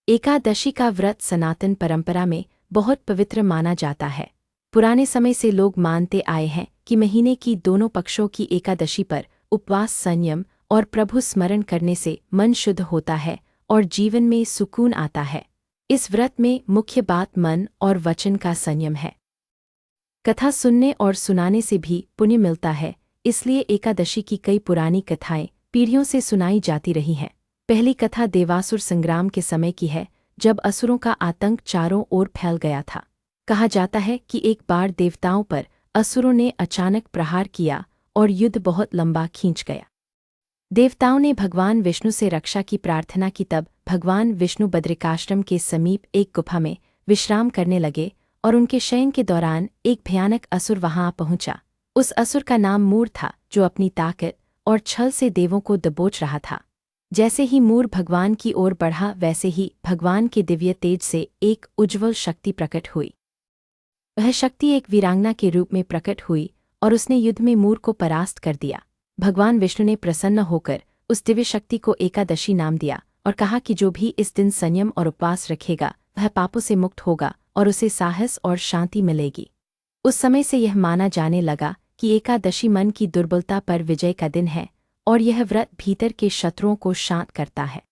एकादशी का व्रत सनातन परंपरा में बहुत पवित्र माना जाता है। पुराने समय से लोग मानते आए हैं कि महीने की दोनों पक्षों की एकादशी पर उपवास, संयम और प्रभु स्मरण करने से मन शुद्ध होता है और जीवन में सुकून आता है। इस व्रत में मुख्य बात मन और वचन का संयम है। कथा सुनने और सुनाने से भी पुण्य मिलता है, इसलिए एकादशी की कई पुरानी कथाएं पीढ़ियों से सुनाई जाती रही हैं। पहली कथा देवासुर संग्राम के समय की है, जब असुरों का आतंक चारों ओर फैल गया था। कहा जाता है कि एक बार देवताओं पर असुरों ने अचानक प्रहार किया और युद्ध बहुत लंबा खींच गया। देवताओं ने भगवान विष्णु से रक्षा की प्रार्थना की, तब भगवान विष्णु बद्रिकाश्रम के समीप एक गुफा में विश्राम करने लगे और उनके शयन के दौरान एक भयानक असुर वहां पहुंचा। उस असुर का नाम मूर था, जो अपनी ताकत और छल से देवों को दबोच रहा था। जैसे ही मूर भगवान की ओर बढ़ा, वैसे ही भगवान के दिव्य तेज से एक उज्ज्वल शक्ति प्रकट हुई। वह शक्ति एक वीरांगना के रूप में प्रकट हुई और उसने युद्ध में मूर को परास्त कर दिया। भगवान विष्णु ने प्रसन्न होकर उस दिव्य शक्ति को एकादशी नाम दिया और कहा कि जो भी इस दिन संयम और उपवास रखेगा, वह पापों से मुक्त होगा और उसे साहस और शांति मिलेगी। उस समय से यह माना जाने लगा कि एकादशी मन की दुर्बलता पर विजय का दिन है और यह व्रत भीतर के शत्रुओं को शांत करता है।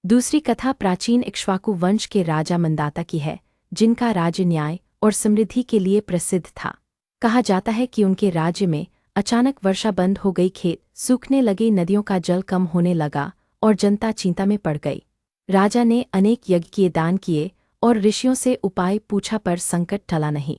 दूसरी कथा प्राचीन इक्ष्वाकु वंश के राजा मंदाता की है, जिनका राज्य न्याय और समृद्धि के लिए प्रसिद्ध था। कहा जाता है कि उनके राज्य में अचानक वर्षा बंद हो गई, खेत सूखने लगे, नदियों का जल कम होने लगा और जनता चिंता में पड़ गई। राजा ने अनेक यज्ञ किए, दान किए और ऋषियों से उपाय पूछा, पर संकट टला नहीं।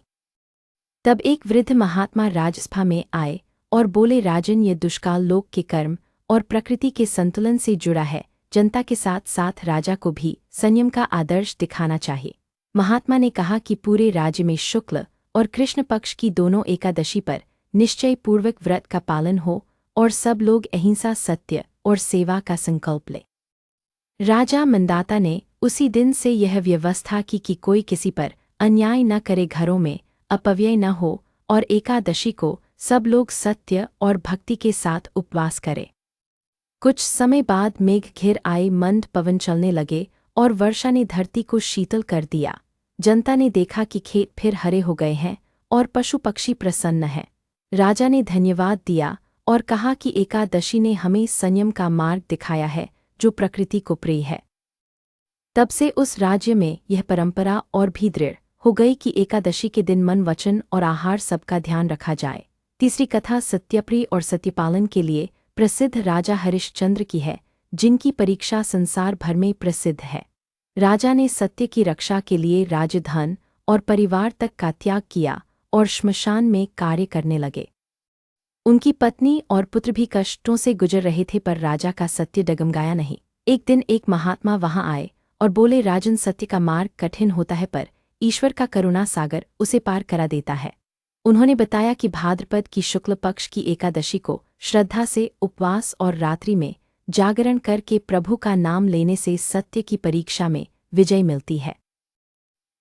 तब एक वृद्ध महात्मा राजसभा में आए और बोले, राजन, ये दुष्काल लोक के कर्म और प्रकृति के संतुलन से जुड़ा है। जनता के साथ साथ राजा को भी संयम का आदर्श दिखाना चाहिए। महात्मा ने कहा कि पूरे राज्य में शुक्ल और कृष्ण पक्ष की दोनों एकादशी पर निश्चय पूर्वक व्रत का पालन हो और सब लोग अहिंसा, सत्य और सेवा का संकल्प लें। राजा मंदाता ने उसी दिन से यह व्यवस्था की कि कोई किसी पर अन्याय न करे, घरों में अपव्यय न हो और एकादशी को सब लोग सत्य और भक्ति के साथ उपवास करें। कुछ समय बाद मेघ घिर आए, मंद पवन चलने लगे और वर्षा ने धरती को शीतल कर दिया। जनता ने देखा कि खेत फिर हरे हो गए हैं और पशु पक्षी प्रसन्न हैं। राजा ने धन्यवाद दिया और कहा कि एकादशी ने हमें संयम का मार्ग दिखाया है, जो प्रकृति को प्रिय है। तब से उस राज्य में यह परंपरा और भी दृढ़ हो गई कि एकादशी के दिन मन, वचन और आहार सबका ध्यान रखा जाए। तीसरी कथा सत्यप्रिय और सत्यपालन के लिए प्रसिद्ध राजा हरिश्चंद्र की है, जिनकी परीक्षा संसार भर में प्रसिद्ध है। राजा ने सत्य की रक्षा के लिए राजधन और परिवार तक का त्याग किया और श्मशान में कार्य करने लगे। उनकी पत्नी और पुत्र भी कष्टों से गुजर रहे थे, पर राजा का सत्य डगमगाया नहीं। एक दिन एक महात्मा वहां आए और बोले, राजन, सत्य का मार्ग कठिन होता है, पर ईश्वर का करुणा सागर उसे पार करा देता है। उन्होंने बताया कि भाद्रपद की शुक्ल पक्ष की एकादशी को श्रद्धा से उपवास और रात्रि में जागरण करके प्रभु का नाम लेने से सत्य की परीक्षा में विजय मिलती है।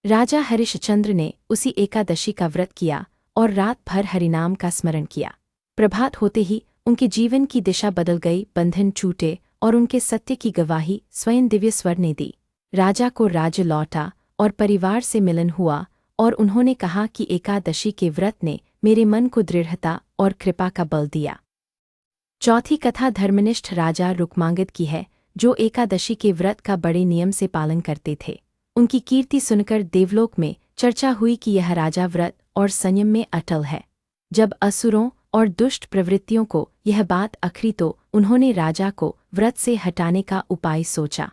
राजा हरिश्चंद्र ने उसी एकादशी का व्रत किया और रात भर हरिनाम का स्मरण किया। प्रभात होते ही उनके जीवन की दिशा बदल गई, बंधन छूटे और उनके सत्य की गवाही स्वयं दिव्य स्वर ने दी। राजा को राज्य लौटा और परिवार से मिलन हुआ और उन्होंने कहा कि एकादशी के व्रत ने मेरे मन को दृढ़ता और कृपा का बल दिया। चौथी कथा धर्मनिष्ठ राजा रुक्मांगद की है, जो एकादशी के व्रत का बड़े नियम से पालन करते थे। उनकी कीर्ति सुनकर देवलोक में चर्चा हुई कि यह राजा व्रत और संयम में अटल है। जब असुरों और दुष्ट प्रवृत्तियों को यह बात अखरी, तो उन्होंने राजा को व्रत से हटाने का उपाय सोचा।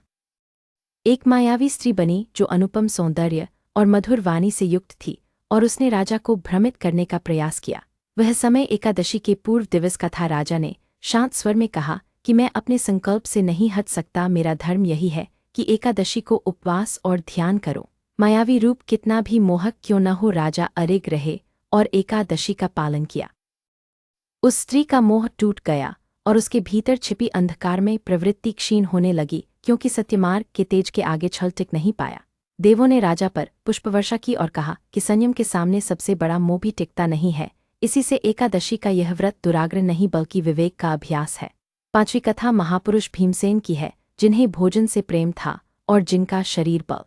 एक मायावी स्त्री बनी, जो अनुपम सौंदर्य और मधुर वाणी से युक्त थी, और उसने राजा को भ्रमित करने का प्रयास किया। वह समय एकादशी के पूर्व दिवस का था। राजा ने शांत स्वर में कहा कि मैं अपने संकल्प से नहीं हट सकता, मेरा धर्म यही है कि एकादशी को उपवास और ध्यान करो। मायावी रूप कितना भी मोहक क्यों न हो, राजा अड़िग रहे और एकादशी का पालन किया। उस स्त्री का मोह टूट गया और उसके भीतर छिपी अंधकार में प्रवृत्ति क्षीण होने लगी, क्योंकि सत्यमार्ग के तेज के आगे छल टिक नहीं पाया। देवों ने राजा पर पुष्पवर्षा की और कहा कि संयम के सामने सबसे बड़ा मोह भी टिकता नहीं है। इसी से एकादशी का यह व्रत दुराग्रह नहीं, बल्कि विवेक का अभ्यास है। पांचवी कथा महापुरुष भीमसेन की है, जिन्हें भोजन से प्रेम था और जिनका शरीर बल।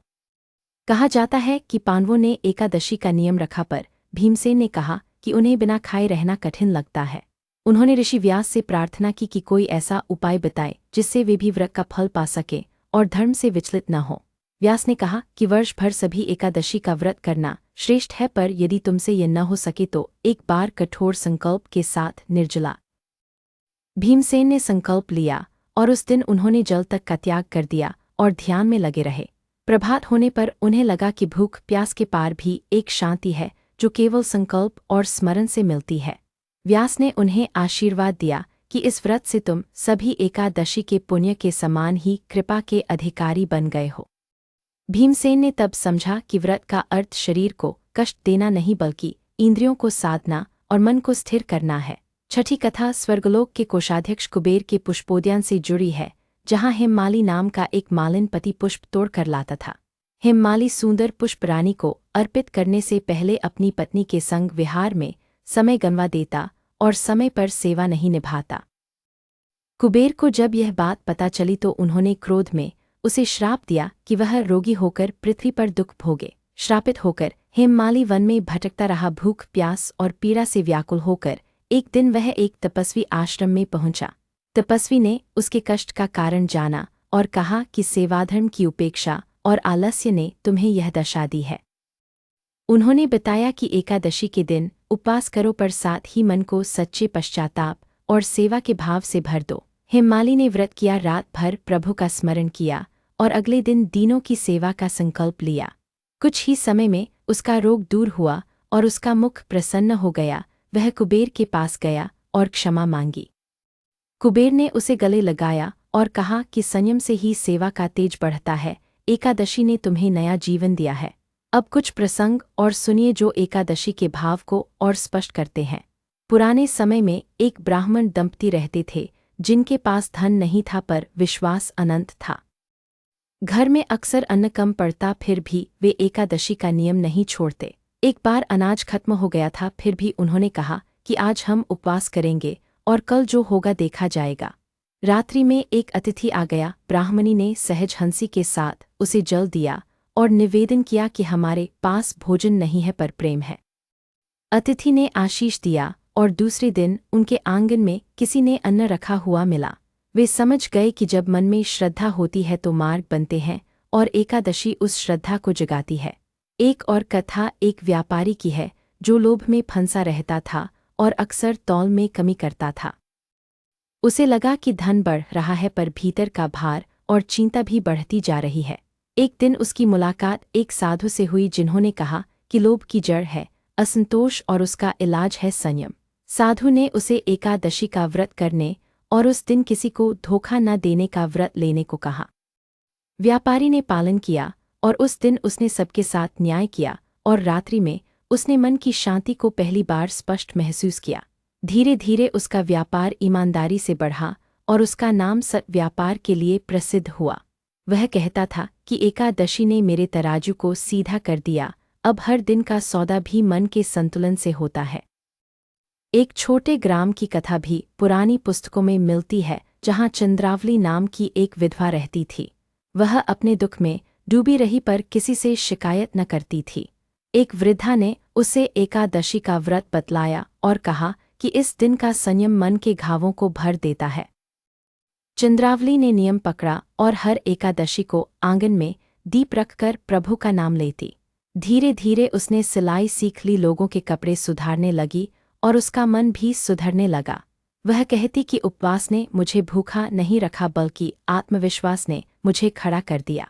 कहा जाता है कि पांडवों ने एकादशी का नियम रखा पर भीमसेन ने कहा कि उन्हें बिना खाए रहना कठिन लगता है। उन्होंने ऋषि व्यास से प्रार्थना की कि कोई ऐसा उपाय बताए जिससे वे भी व्रत का फल पा सके और धर्म से विचलित न हो। व्यास ने कहा कि वर्ष भर सभी एकादशी का व्रत करना श्रेष्ठ है, पर यदि तुमसे यह न हो सके तो एक बार कठोर संकल्प के साथ निर्जला। भीमसेन ने संकल्प लिया और उस दिन उन्होंने जल तक का त्याग कर दिया और ध्यान में लगे रहे। प्रभात होने पर उन्हें लगा कि भूख प्यास के पार भी एक शांति है जो केवल संकल्प और स्मरण से मिलती है। व्यास ने उन्हें आशीर्वाद दिया कि इस व्रत से तुम सभी एकादशी के पुण्य के समान ही कृपा के अधिकारी बन गए हो। भीमसेन ने तब समझा कि व्रत का अर्थ शरीर को कष्ट देना नहीं बल्कि इंद्रियों को साधना और मन को स्थिर करना है। छठी कथा स्वर्गलोक के कोषाध्यक्ष कुबेर के पुष्पोद्यान से जुड़ी है, जहाँ हेममाली नाम का एक मालिन पति पुष्प तोड़ कर लाता था। हेममाली सुंदर पुष्प रानी को अर्पित करने से पहले अपनी पत्नी के संग विहार में समय गंवा देता और समय पर सेवा नहीं निभाता। कुबेर को जब यह बात पता चली तो उन्होंने क्रोध में उसे श्राप दिया कि वह रोगी होकर पृथ्वी पर दुख भोगे। श्रापित होकर हेममाली वन में भटकता रहा, भूख प्यास और पीड़ा से व्याकुल होकर एक दिन वह एक तपस्वी आश्रम में पहुंचा। तपस्वी ने उसके कष्ट का कारण जाना और कहा कि सेवाधर्म की उपेक्षा और आलस्य ने तुम्हें यह दशा दी है। उन्होंने बताया कि एकादशी के दिन उपवास करो, पर साथ ही मन को सच्चे पश्चाताप और सेवा के भाव से भर दो। हेममाली ने व्रत किया, रात भर प्रभु का स्मरण किया और अगले दिन दीनों की सेवा का संकल्प लिया। कुछ ही समय में उसका रोग दूर हुआ और उसका मुख प्रसन्न हो गया। वह कुबेर के पास गया और क्षमा मांगी। कुबेर ने उसे गले लगाया और कहा कि संयम से ही सेवा का तेज बढ़ता है। एकादशी ने तुम्हें नया जीवन दिया है। अब कुछ प्रसंग और सुनिए जो एकादशी के भाव को और स्पष्ट करते हैं। पुराने समय में एक ब्राह्मण दंपति रहते थे जिनके पास धन नहीं था पर विश्वास अनंत था। घर में अक्सर अन्न कम पड़ता, फिर भी वे एकादशी का नियम नहीं छोड़ते। एक बार अनाज खत्म हो गया था, फिर भी उन्होंने कहा कि आज हम उपवास करेंगे और कल जो होगा देखा जाएगा। रात्रि में एक अतिथि आ गया। ब्राह्मणी ने सहज हंसी के साथ उसे जल दिया और निवेदन किया कि हमारे पास भोजन नहीं है पर प्रेम है। अतिथि ने आशीष दिया और दूसरे दिन उनके आंगन में किसी ने अन्न रखा हुआ मिला। वे समझ गए कि जब मन में श्रद्धा होती है तो मार्ग बनते हैं और एकादशी उस श्रद्धा को जगाती है। एक और कथा एक व्यापारी की है जो लोभ में फंसा रहता था और अक्सर तौल में कमी करता था। उसे लगा कि धन बढ़ रहा है पर भीतर का भार और चिंता भी बढ़ती जा रही है। एक दिन उसकी मुलाकात एक साधु से हुई जिन्होंने कहा कि लोभ की जड़ है असंतोष और उसका इलाज है संयम। साधु ने उसे एकादशी का व्रत करने और उस दिन किसी को धोखा न देने का व्रत लेने को कहा। व्यापारी ने पालन किया और उस दिन उसने सबके साथ न्याय किया और रात्रि में उसने मन की शांति को पहली बार स्पष्ट महसूस किया। धीरे धीरे उसका व्यापार ईमानदारी से बढ़ा और उसका नाम सत व्यापार के लिए प्रसिद्ध हुआ। वह कहता था कि एकादशी ने मेरे तराजू को सीधा कर दिया, अब हर दिन का सौदा भी मन के संतुलन से होता है। एक छोटे ग्राम की कथा भी पुरानी पुस्तकों में मिलती है, जहाँ चंद्रावली नाम की एक विधवा रहती थी। वह अपने दुख में डूबी रही पर किसी से शिकायत न करती थी। एक वृद्धा ने उसे एकादशी का व्रत बतलाया और कहा कि इस दिन का संयम मन के घावों को भर देता है। चंद्रावली ने नियम पकड़ा और हर एकादशी को आंगन में दीप रखकर प्रभु का नाम लेती। धीरे धीरे उसने सिलाई सीख ली, लोगों के कपड़े सुधारने लगी और उसका मन भी सुधरने लगा। वह कहती कि उपवास ने मुझे भूखा नहीं रखा बल्कि आत्मविश्वास ने मुझे खड़ा कर दिया।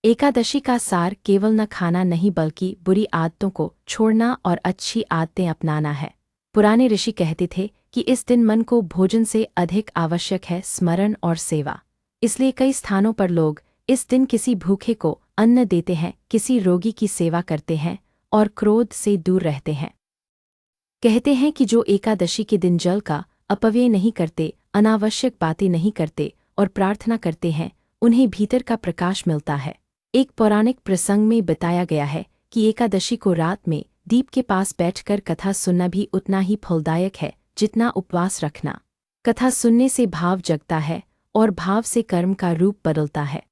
एकादशी का सार केवल न खाना नहीं बल्कि बुरी आदतों को छोड़ना और अच्छी आदतें अपनाना है। पुराने ऋषि कहते थे कि इस दिन मन को भोजन से अधिक आवश्यक है स्मरण और सेवा। इसलिए कई स्थानों पर लोग इस दिन किसी भूखे को अन्न देते हैं, किसी रोगी की सेवा करते हैं और क्रोध से दूर रहते हैं। कहते हैं कि जो एकादशी के दिन जल का अपव्यय नहीं करते, अनावश्यक बातें नहीं करते और प्रार्थना करते हैं, उन्हें भीतर का प्रकाश मिलता है। एक पौराणिक प्रसंग में बताया गया है कि एकादशी को रात में दीप के पास बैठकर कथा सुनना भी उतना ही फलदायक है जितना उपवास रखना। कथा सुनने से भाव जगता है और भाव से कर्म का रूप बदलता है।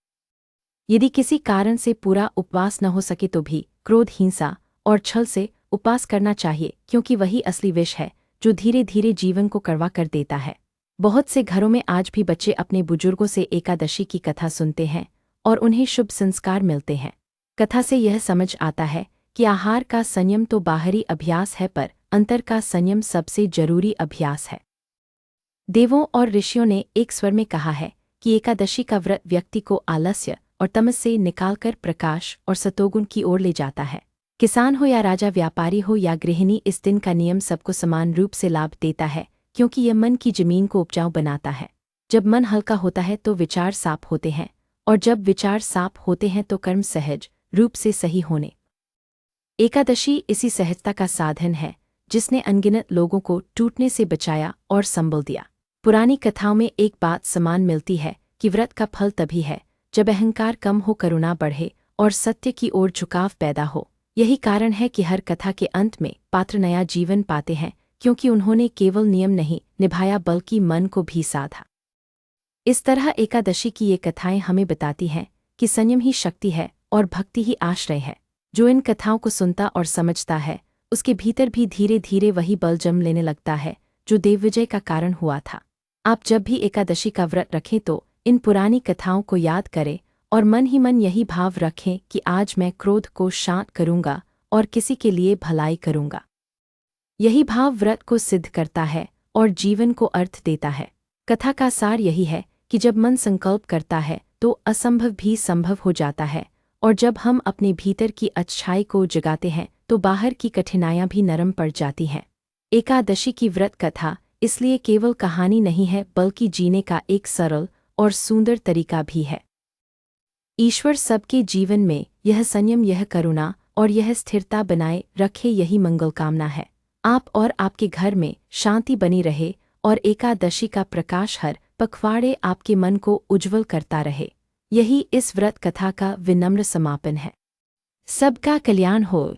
यदि किसी कारण से पूरा उपवास न हो सके तो भी क्रोध, हिंसा और छल से उपवास करना चाहिए, क्योंकि वही असली विष है जो धीरे धीरे जीवन को कड़वा कर देता है। बहुत से घरों में आज भी बच्चे अपने बुजुर्गों से एकादशी की कथा सुनते हैं और उन्हें शुभ संस्कार मिलते हैं। कथा से यह समझ आता है कि आहार का संयम तो बाहरी अभ्यास है, पर अंतर का संयम सबसे जरूरी अभ्यास है। देवों और ऋषियों ने एक स्वर में कहा है कि एकादशी का व्रत व्यक्ति को आलस्य और तमस से निकालकर प्रकाश और सतोगुण की ओर ले जाता है। किसान हो या राजा, व्यापारी हो या गृहिणी, इस दिन का नियम सबको समान रूप से लाभ देता है, क्योंकि यह मन की जमीन को उपजाऊ बनाता है। जब मन हल्का होता है तो विचार साफ होते हैं, और जब विचार साफ होते हैं तो कर्म सहज रूप से सही होने। एकादशी इसी सहजता का साधन है जिसने अनगिनत लोगों को टूटने से बचाया और संबल दिया। पुरानी कथाओं में एक बात समान मिलती है कि व्रत का फल तभी है जब अहंकार कम हो, करुणा बढ़े और सत्य की ओर झुकाव पैदा हो। यही कारण है कि हर कथा के अंत में पात्र नया जीवन पाते हैं, क्योंकि उन्होंने केवल नियम नहीं निभाया बल्कि मन को भी साधा। इस तरह एकादशी की ये कथाएं हमें बताती हैं कि संयम ही शक्ति है और भक्ति ही आश्रय है। जो इन कथाओं को सुनता और समझता है, उसके भीतर भी धीरे धीरे वही बल जम लेने लगता है जो देवविजय का कारण हुआ था। आप जब भी एकादशी का व्रत रखें तो इन पुरानी कथाओं को याद करें और मन ही मन यही भाव रखें कि आज मैं क्रोध को शांत करूंगा और किसी के लिए भलाई करूंगा। यही भाव व्रत को सिद्ध करता है और जीवन को अर्थ देता है। कथा का सार यही है कि जब मन संकल्प करता है तो असंभव भी संभव हो जाता है, और जब हम अपने भीतर की अच्छाई को जगाते हैं तो बाहर की कठिनाइयां भी नरम पड़ जाती हैं। एकादशी की व्रत कथा इसलिए केवल कहानी नहीं है, बल्कि जीने का एक सरल और सुंदर तरीका भी है। ईश्वर सबके जीवन में यह संयम, यह करुणा और यह स्थिरता बनाए रखे, यही मंगल कामना है। आप और आपके घर में शांति बनी रहे और एकादशी का प्रकाश हर पखवाड़े आपके मन को उज्ज्वल करता रहे। यही इस व्रत कथा का विनम्र समापन है। सबका कल्याण हो।